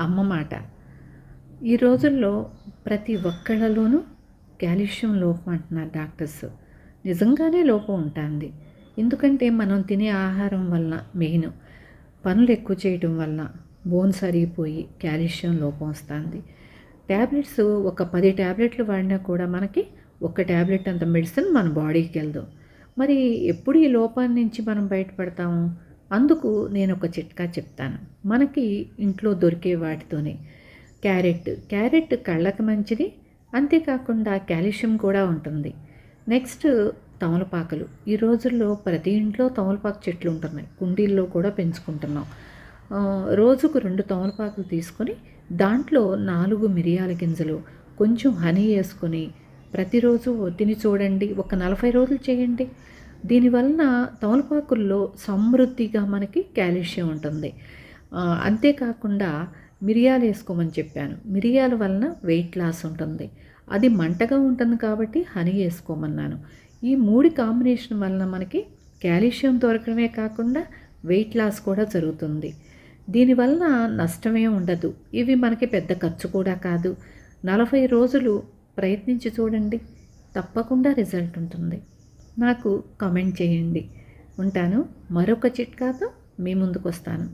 అమ్మ మాట. ఈ రోజుల్లో ప్రతి ఒక్కళ్ళలోనూ కాల్షియం లోపం అంటున్నారు డాక్టర్స్. నిజంగానే లోపం ఉంటుంది. ఎందుకంటే మనం తినే ఆహారం వలన మెయిన్ పనులు ఎక్కువ చేయటం వలన బోన్స్ అరిగిపోయి కాల్షియం లోపం వస్తుంది. ట్యాబ్లెట్స్ ఒక 10 ట్యాబ్లెట్లు వాడినా కూడా మనకి ఒక ట్యాబ్లెట్ అంత మెడిసిన్ మన బాడీకి వెళ్దు. మరి ఎప్పుడు ఈ లోపాన్ని నుంచి మనం బయటపడతాము? అందుకు నేను ఒక చిట్కా చెప్తాను. మనకి ఇంట్లో దొరికే వాటితోనే క్యారెట్ కళ్ళకి మంచిది. అంతేకాకుండా కాల్షియం కూడా ఉంటుంది. నెక్స్ట్ తమలపాకులు. ఈ రోజుల్లో ప్రతి ఇంట్లో తమలపాకు చెట్లు ఉంటున్నాయి. కుండీల్లో కూడా పెంచుకుంటున్నాం. రోజుకు 2 తమలపాకులు తీసుకొని దాంట్లో 4 మిరియాల గింజలు, కొంచెం హనీ వేసుకొని ప్రతిరోజు తిని చూడండి. ఒక 40 రోజులు చేయండి. దీనివలన తమలపాకుల్లో సమృద్ధిగా మనకి కాల్షియం ఉంటుంది. అంతేకాకుండా మిరియాలు వేసుకోమని చెప్పాను. మిరియాల వలన వెయిట్ లాస్ ఉంటుంది. అది మంటగా ఉంటుంది కాబట్టి హనీ వేసుకోమన్నాను. ఈ 3 కాంబినేషన్ వలన మనకి కాల్షియం దొరకడమే కాకుండా వెయిట్ లాస్ కూడా జరుగుతుంది. దీనివలన నష్టమే ఉండదు. ఇవి మనకి పెద్ద ఖర్చు కూడా కాదు. 40 రోజులు ప్రయత్నించి చూడండి. తప్పకుండా రిజల్ట్ ఉంటుంది. నాకు కామెంట్ చేయండి. ఉంటాను. మరొక చిట్కాతో మీ ముందుకు వస్తాను.